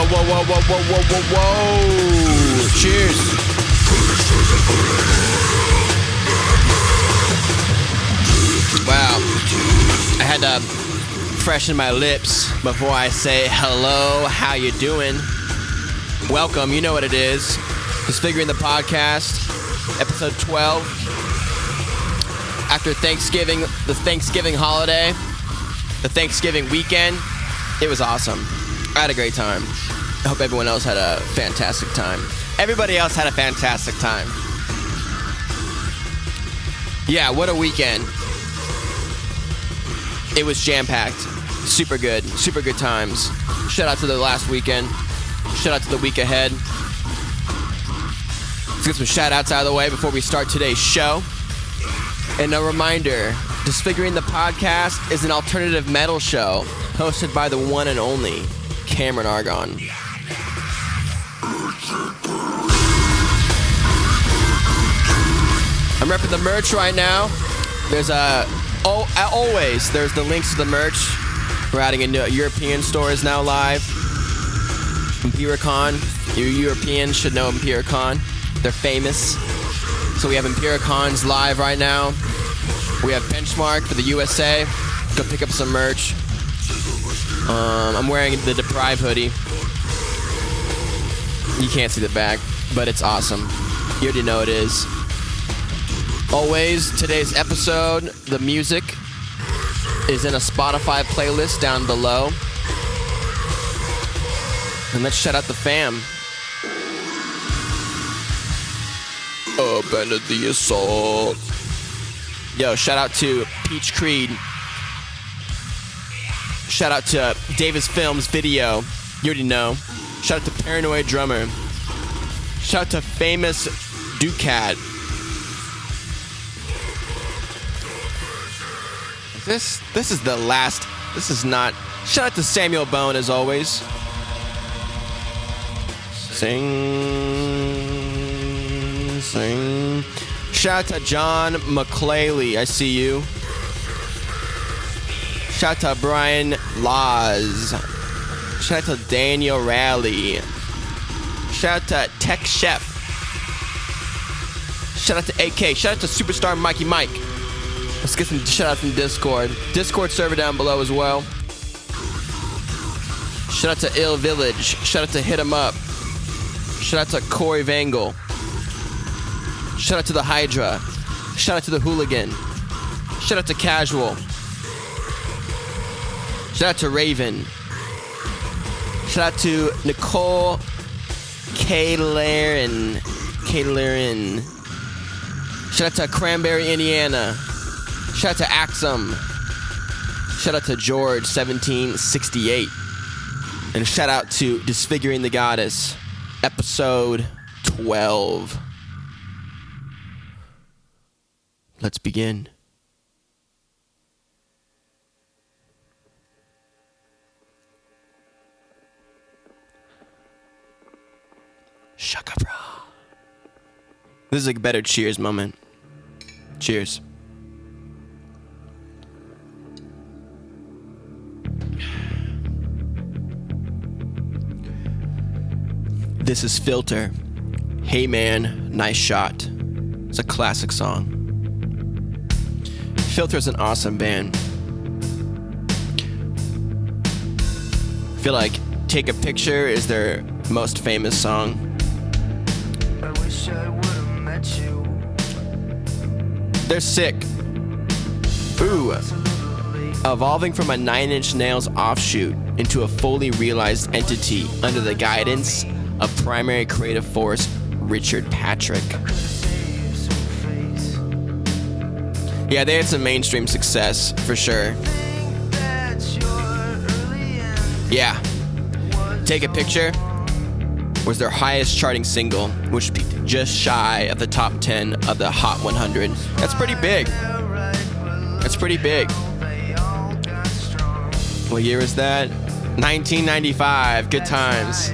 Whoa, whoa, whoa, whoa, whoa, whoa, whoa, whoa. Cheers. Wow. I had to freshen my lips before I say hello, how you doing? Welcome, you know what it is. Disfiguring the Podcast, episode 12. After Thanksgiving, the Thanksgiving holiday, the Thanksgiving weekend, it was awesome. I had a great time. I hope everyone else had a fantastic time. Everybody else had a fantastic time. Yeah, what a weekend. It was jam-packed. Super good times. Shout out to the last weekend. Shout out to the week ahead. Let's get some shout outs out of the way before we start today's show. And a reminder, Disfiguring the Podcast is an alternative metal show hosted by the one and only Cameron Argon. I'm repping the merch right now. There's always there's the links to the merch. We're adding a new European store is now live. Empiricon. You Europeans should know Empiricon. They're famous. So we have Empiricons live right now. We have Benchmark for the USA. Go pick up some merch. I'm wearing the Deprive hoodie. You can't see the back, but it's awesome. You already know it is. Always, today's episode, the music is in a Spotify playlist down below. And let's shout out the fam. Up under the assault. Yo, shout out to Peach Creed. Shout out to Davis Films Video. You already know. Shout out to Paranoid Drummer. Shout out to Famous Ducat. This is the last. This is not. Shout out to Samuel Bone as always. Sing. Shout out to John McClaley. I see you. Shout out to Brian Laws. Shout out to Daniel Raleigh. Shout out to Tech Chef. Shout out to AK. Shout out to Superstar Mikey Mike. Let's get some shout outs from Discord. Discord server down below as well. Shout out to Ill Village. Shout out to Hit 'em Up. Shout out to Corey Vangel. Shout out to the Hydra. Shout out to the Hooligan. Shout out to Casual. Shout out to Raven. Shout out to Nicole Kalerin. Shout out to Cranberry, Indiana. Shout out to Axum. Shout out to George 1768. And shout out to Disfiguring the Goddess, episode 12. Let's begin. Shaka bra. This is a better cheers moment. Cheers. This is Filter. Hey Man, Nice Shot. It's a classic song. Filter's an awesome band. I feel like Take a Picture is their most famous song. I wish I would've met you. They're sick. Ooh. Evolving from a Nine Inch Nails offshoot into a fully realized entity under the guidance of primary creative force Richard Patrick. Yeah, they had some mainstream success, for sure. Yeah. Take a Picture was their highest charting single, which peaked just shy of the top 10 of the Hot 100. That's pretty big. What year is that? 1995. Good times.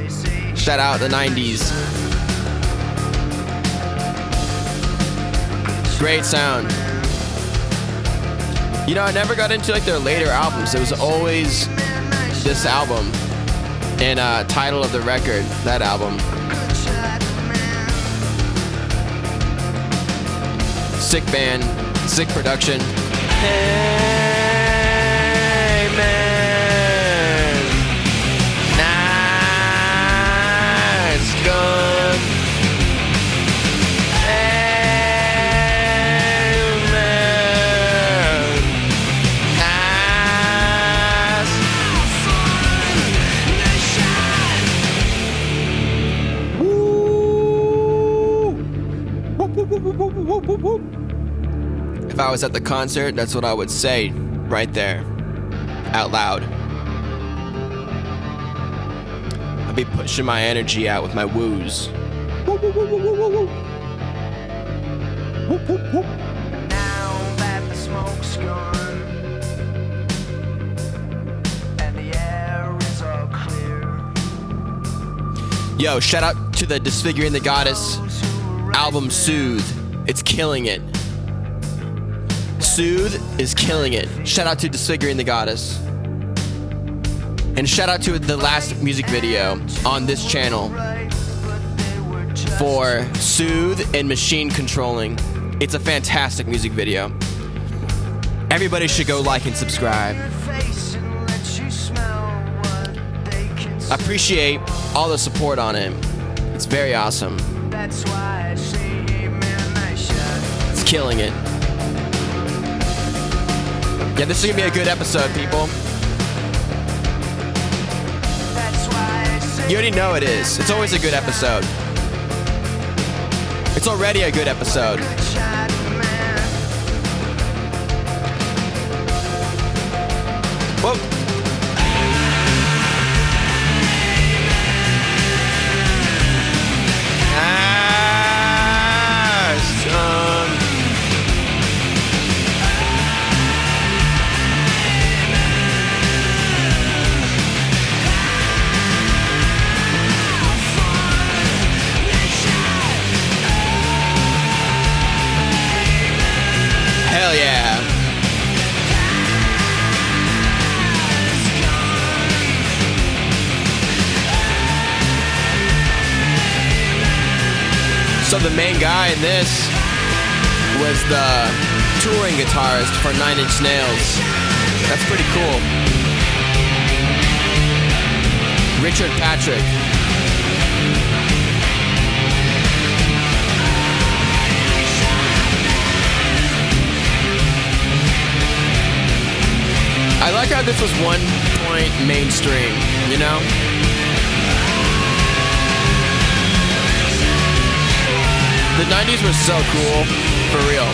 Shout out the 90s. Great sound. You know, I never got into like their later albums. It was always this album. and title of the record, that album. Sick band, sick production. Hey man, nice gun. Hey man, nice. Woo. If I was at the concert, that's what I would say right there, out loud. I'd be pushing my energy out with my woos. Now that the smoke's gone and the air is all clear. Yo, shout out to the Disfiguring the Goddess album Soothe. It's killing it. Soothe is killing it. Shout out to Disfiguring the Goddess. And shout out to the last music video on this channel for Soothe and Machine Controlling. It's a fantastic music video. Everybody should go like and subscribe. I appreciate all the support on it. It's very awesome. It's killing it. Yeah, this is gonna be a good episode, people. You already know it is. It's always a good episode. It's already a good episode. Whoa. Hell yeah. So the main guy in this was the touring guitarist for 9 Inch Nails. That's pretty cool. Richard Patrick. I like how this was one point mainstream, you know? The 90s were so cool, for real.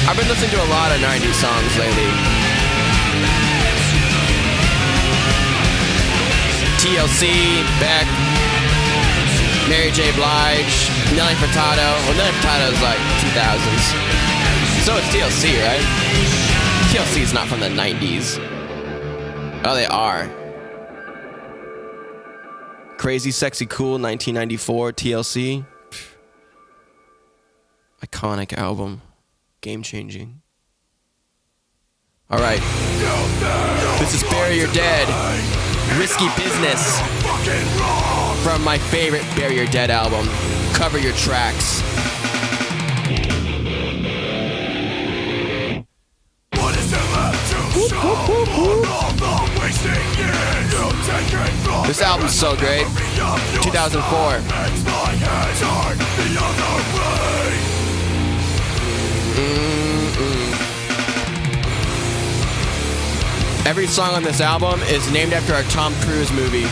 I've been listening to a lot of 90s songs lately. TLC, Beck, Mary J. Blige, Nelly Furtado. Well, Nelly Furtado is like 2000s. So it's TLC, right? TLC is not from the 90s. Oh, they are. Crazy, Sexy, Cool, 1994, TLC. Iconic album. Game-changing. All right. This is Bury Your Dead. Risky Business. From my favorite Bury Your Dead album. Cover Your Tracks. This album's so great. 2004. Every song on this album is named after a Tom Cruise movie.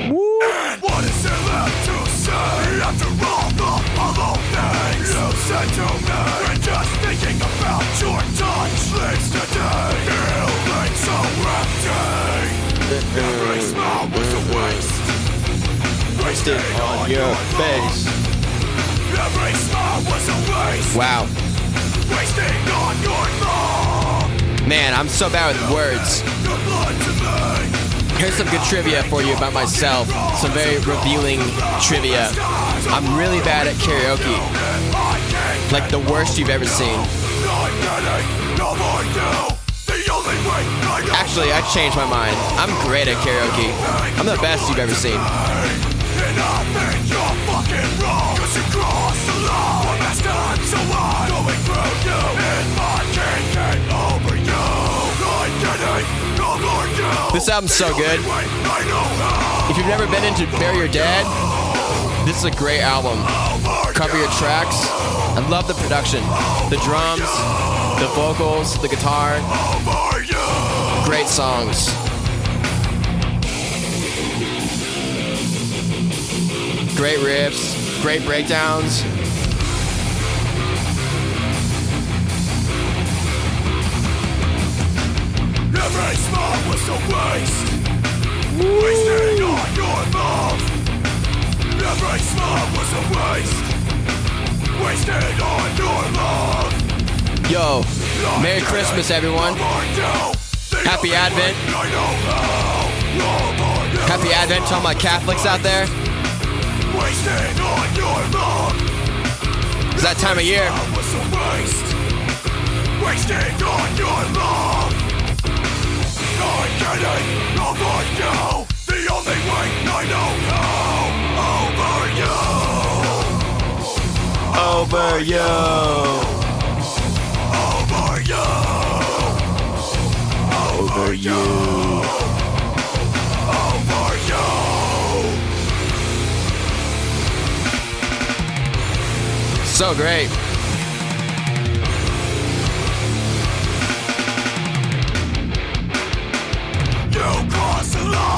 Woo! What is there left to say after all the hollow things you said to me? When just thinking about your touch leaves today, feeling so empty. Every smile was a waste. Wasted on your face. Every smile was a waste. Wow. Wasting on your love. Man, I'm so bad with words. Here's some good trivia for you about myself. Some very revealing trivia. I'm really bad at karaoke. Like the worst you've ever seen. Actually, Actually, I changed my mind. I'm great at karaoke. I'm the best you've ever seen. This album's so good. If you've never been into Bury Your Dad, this is a great album. Cover your tracks. I love the production. The drums, the vocals, the guitar. Great songs. Great riffs, great breakdowns. Every smoke was a waste. Wasting on your love. Every smoke was a waste. Wasting on your love. Yo, Merry Christmas, everyone. Happy Advent. Happy Advent to all my Catholics out there. It's that time of year. Wasting on your love. I'm getting over you. The only way I know how. Over you. Over you. Over you. Over you. So great.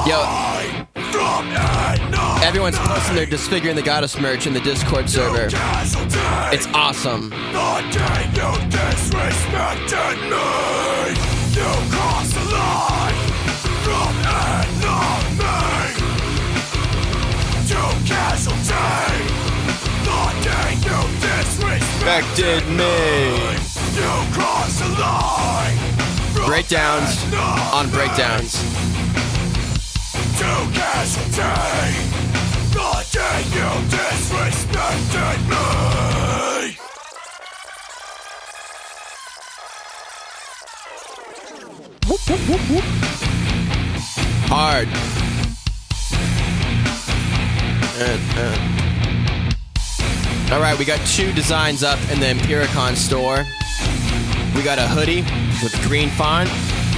Yo, everyone's posting their Disfiguring the Goddess merch in the Discord server. It's awesome. The day you disrespected me, you crossed the line from enemy to casualty. The day you disrespected me. You crossed the line from Breakdowns on breakdowns. To casualty. The day you disrespected me. Hard. All right, we got 2 designs up in the Empiricon store. We got a hoodie with green font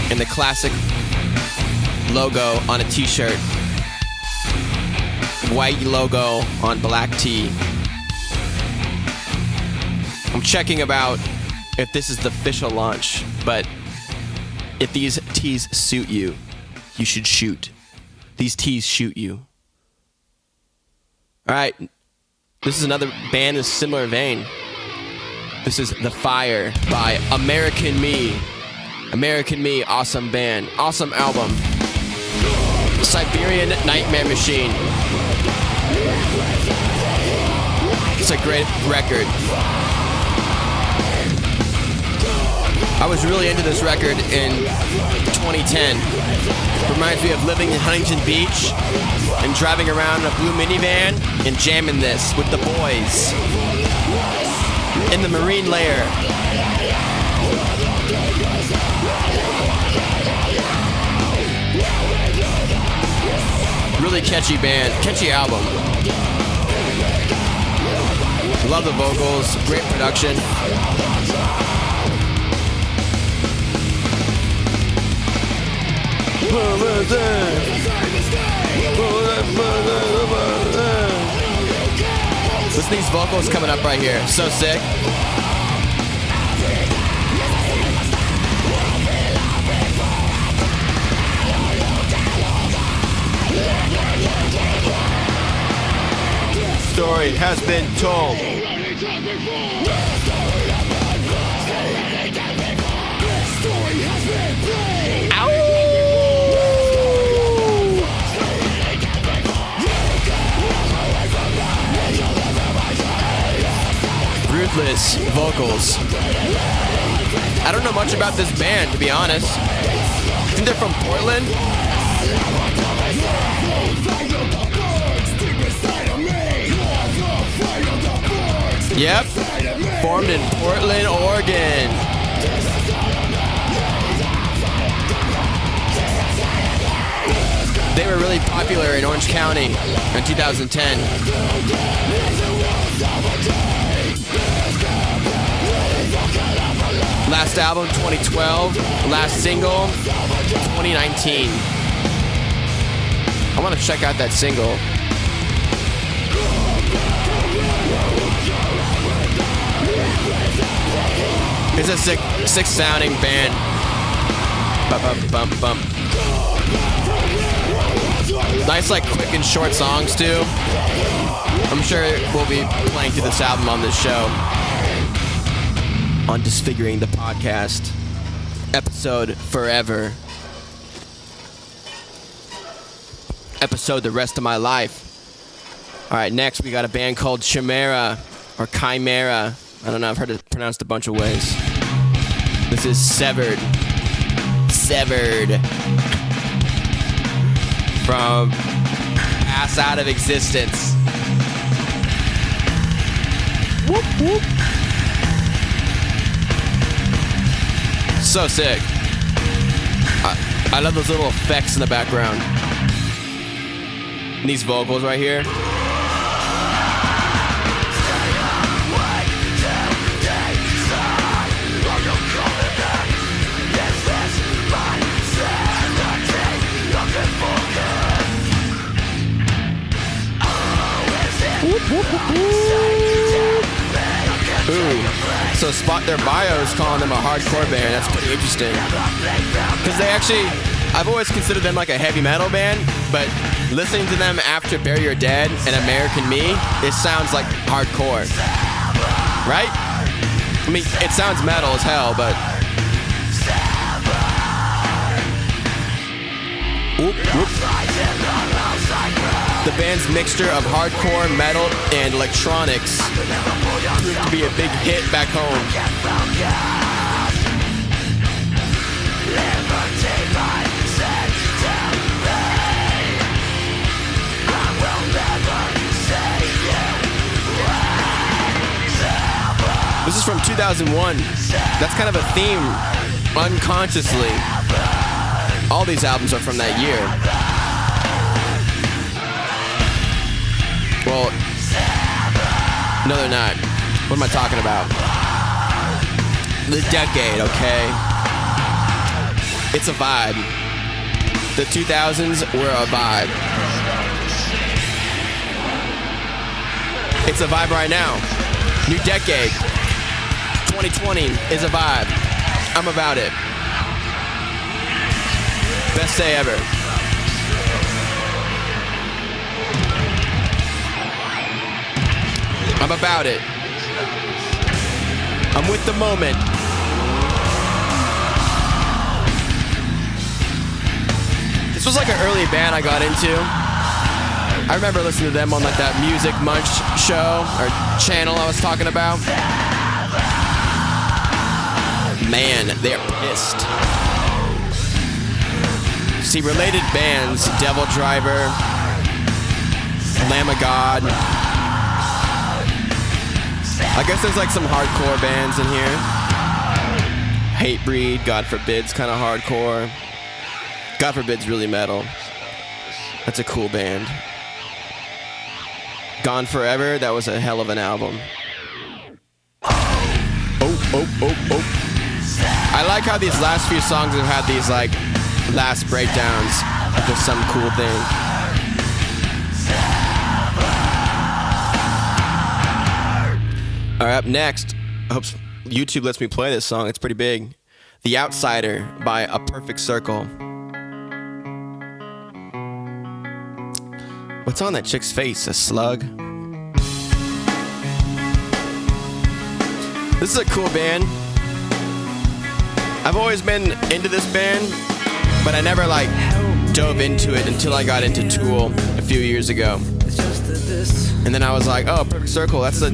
and the classic logo on a t-shirt. White logo on black tee. I'm checking about if this is the official launch, but if these tees suit you, you should shoot. These tees shoot you. All right, this is another band in a similar vein. This is The Fire by American Me. American Me, awesome band, awesome album. Siberian Nightmare Machine. It's a great record. I was really into this record in 2010. Reminds me of living in Huntington Beach and driving around in a blue minivan and jamming this with the boys in the Marine Layer. Really catchy band, catchy album. Love the vocals, great production. Listen to these vocals coming up right here, so sick. Story has been told. Ruthless Vocals. I don't know much about this band, to be honest. I think they're from Portland. Yep. Formed in Portland, Oregon. were really popular in Orange County in 2010. Last album, 2012. Last single, 2019. I want to check out that single. It's a sick sounding band. Bump, bump, bump. Nice, like, quick and short songs, too. I'm sure we'll be playing through this album on this show. On Disfiguring the Podcast. Episode Forever. Episode The Rest of My Life. Alright, next we got a band called Chimera. Or Chimera. I don't know, I've heard it pronounced a bunch of ways. This is Severed. Severed. From Pass Out of Existence. Whoop, whoop. So sick. I love those little effects in the background. And these vocals right here. Ooh. So spot their bios calling them a hardcore band. That's pretty interesting. Because they actually, I've always considered them like a heavy metal band, but listening to them after Bury Your Dead and American Me, it sounds like hardcore. Right? I mean, it sounds metal as hell, but... Whoop, whoop. The band's mixture of hardcore, metal, and electronics proved to be a big hit back home. This is from 2001. That's kind of a theme, unconsciously. All these albums are from that year. Well, no, they're not. What am I talking about? The decade, okay? It's a vibe. The 2000s were a vibe. It's a vibe right now. New decade. 2020 is a vibe. I'm about it. Best day ever. I'm about it. I'm with the moment. This was like an early band I got into. I remember listening to them on like that Music Munch show or channel I was talking about. Man, they're pissed. See, related bands, Devil Driver, Lamb of God. I guess there's like some hardcore bands in here. Hatebreed, God Forbid's kind of hardcore. God Forbid's really metal. That's a cool band. Gone Forever, that was a hell of an album. Oh. I like how these last few songs have had these like last breakdowns of just some cool thing. Alright, up next, I hope YouTube lets me play this song. It's pretty big. The Outsider by A Perfect Circle. What's on that chick's face? A slug? This is a cool band. I've always been into this band, but I never like dove into it until I got into Tool a few years ago. And then I was like, oh, Perfect Circle, that's the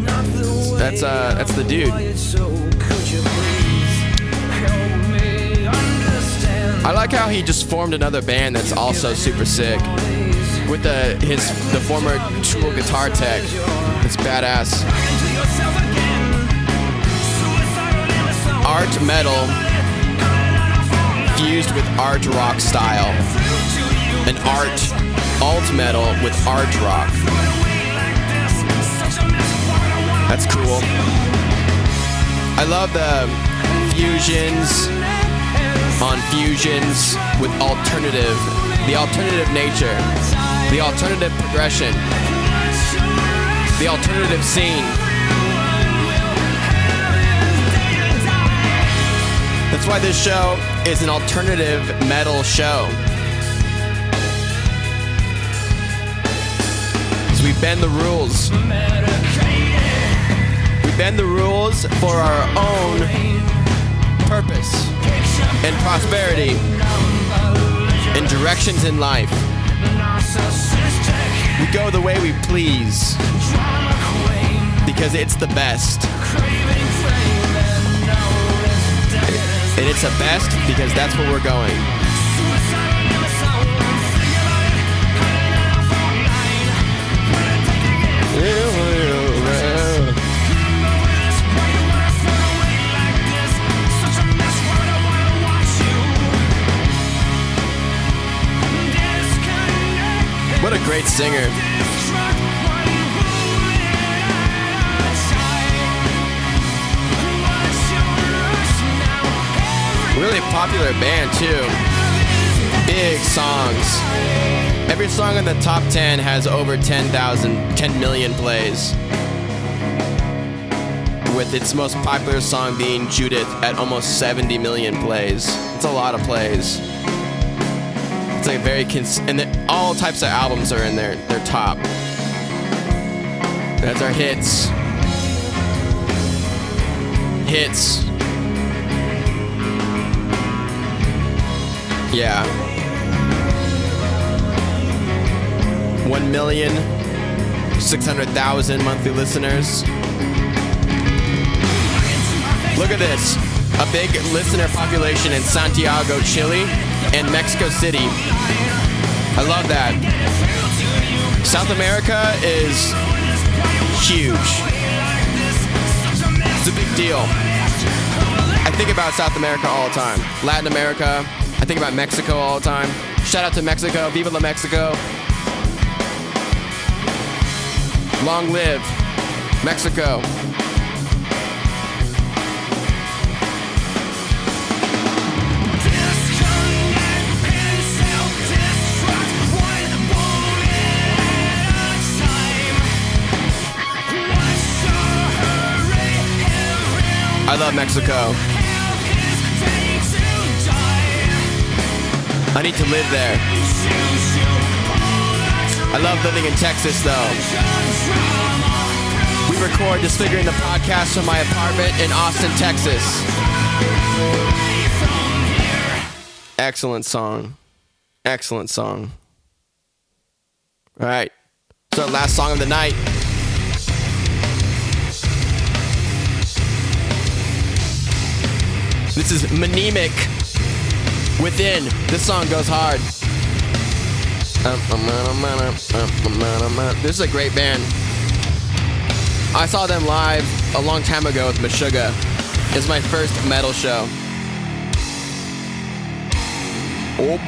dude. I like how he just formed another band that's also super sick. With the former Tool guitar tech. It's badass. Art metal fused with art rock style. an alt metal with art rock. That's cool. I love the fusions on fusions with the alternative nature, the alternative progression, the alternative scene. That's why this show is an alternative metal show. So we bend the rules. We bend the rules for our own purpose and prosperity and directions in life. We go the way we please because it's the best. And it's the best because that's where we're going. What a great singer. Really popular band too. Big songs. Every song in the top 10 has over 10 million plays. With its most popular song being Judith at almost 70 million plays. It's a lot of plays. It's like very and all types of albums are in their top. That's our hits. Hits. Yeah. 1,600,000 monthly listeners. Look at this. A big listener population in Santiago, Chile, and Mexico City. I love that. South America is huge. It's a big deal. I think about South America all the time. Latin America. I think about Mexico all the time. Shout out to Mexico. Viva la Mexico. Long live Mexico. I love Mexico. I need to live there. I love living in Texas, though. We record Disfiguring the Podcast from my apartment in Austin, Texas. Excellent song. Excellent song. All right. So, last song of the night. This is Manemic. Within. This song goes hard. This is a great band. I saw them live a long time ago with Meshuggah. It's my first metal show. Oh.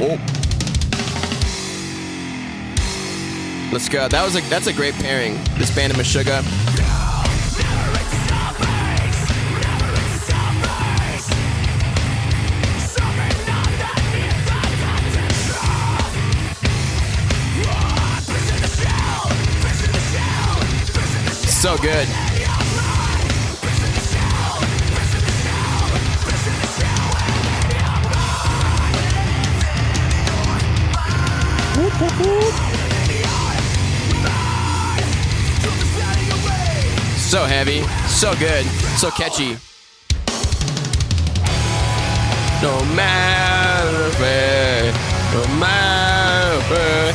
Let's go. That's a great pairing. This band and Meshuggah. So good. So heavy, so good, so catchy. No matter where, no matter where.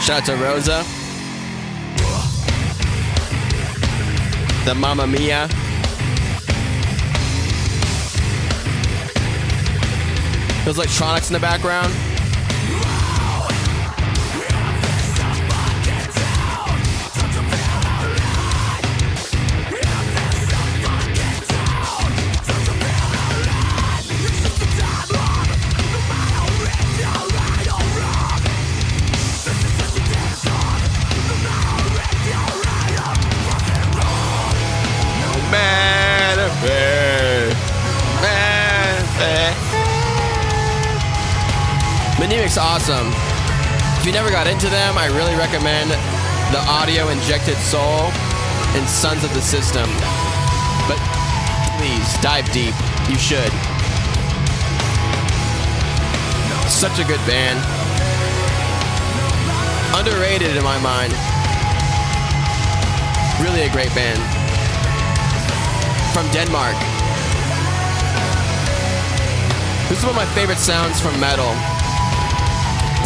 Shout out to Rosa. The Mamma Mia. Those electronics in the background. Menemic's awesome. If you never got into them, I really recommend the Audio Injected Soul and Sons of the System. But please, dive deep. You should. Such a good band. Underrated in my mind. Really a great band. From Denmark. This is one of my favorite sounds from metal.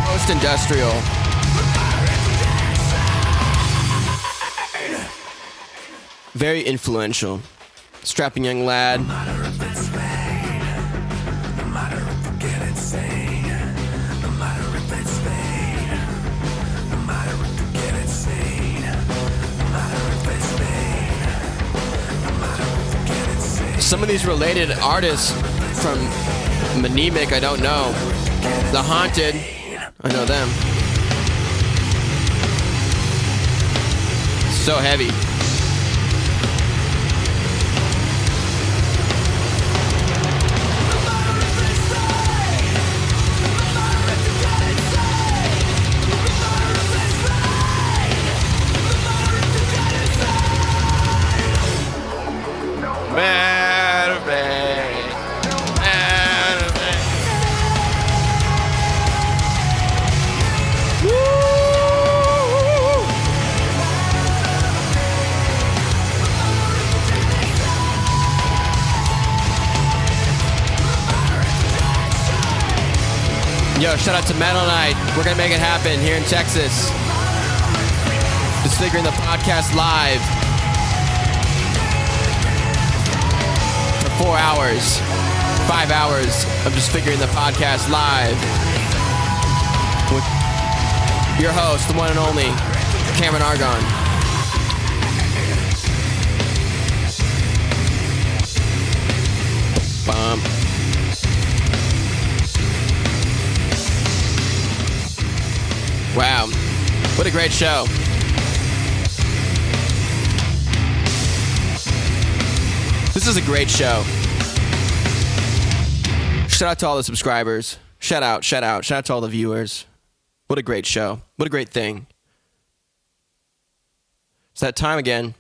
Post-industrial. Very influential. Strapping young lad. Some of these related artists from Mnemonic, I don't know. The Haunted, I know them. So heavy. Yo, shout out to Metal Night. We're going to make it happen here in Texas. Disfiguring the Podcast live. For 4 hours. 5 hours of Disfiguring the Podcast live. With your host, the one and only, Cameron Argon. Bum. Wow, what a great show. This is a great show. Shout out to all the subscribers. Shout out to all the viewers. What a great show. What a great thing. It's that time again.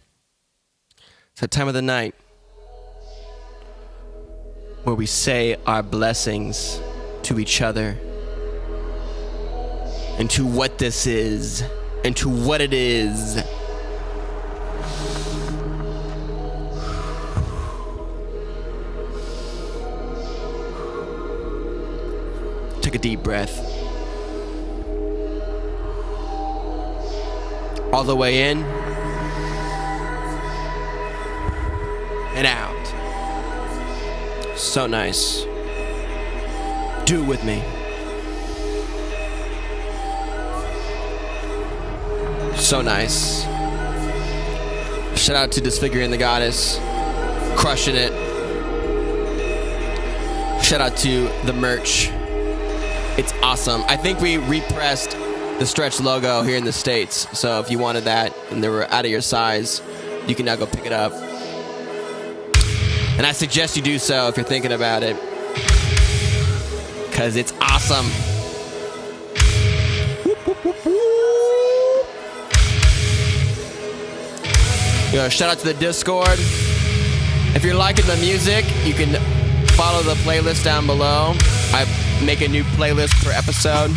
It's that time of the night where we say our blessings to each other. And to what this is, and to what it is. Take a deep breath. All the way in and out. So nice. Do it with me. So nice. Shout out to Disfiguring the Goddess. Crushing it. Shout out to the merch. It's awesome. I think we repressed the Stretch logo here in the States. So if you wanted that and they were out of your size, you can now go pick it up. And I suggest you do so if you're thinking about it. Because it's awesome. Yo, shout out to the Discord. If you're liking the music, you can follow the playlist down below. I make a new playlist per episode.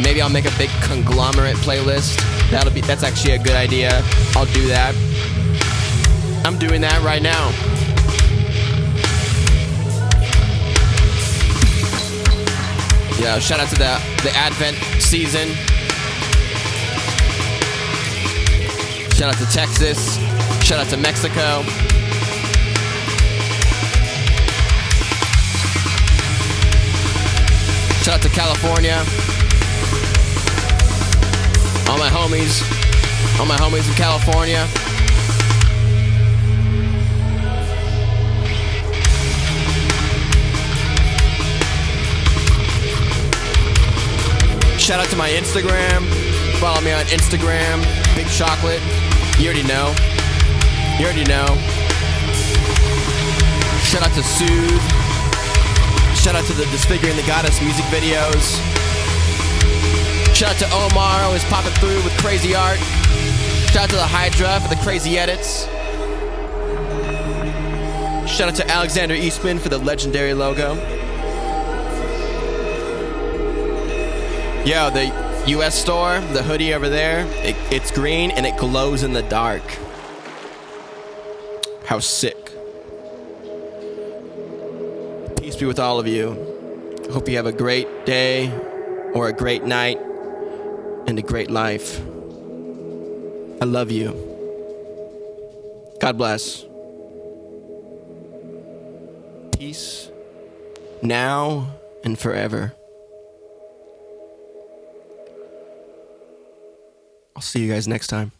Maybe I'll make a big conglomerate playlist. That's actually a good idea. I'll do that. I'm doing that right now. Yeah, shout out to the Advent season. Shout out to Texas. Shout out to Mexico. Shout out to California. All my homies in California. Shout out to my Instagram. Follow me on Instagram, Big Chocolate. You already know. Shout out to Soothe. Shout out to the Disfiguring the Goddess music videos. Shout out to Omar, always popping through with crazy art. Shout out to the Hydra for the crazy edits. Shout out to Alexander Eastman for the legendary logo. Yo, the US store, the hoodie over there, it's green and it glows in the dark. How sick. Peace be with all of you. Hope you have a great day or a great night and a great life. I love you. God bless. Peace now and forever. I'll see you guys next time.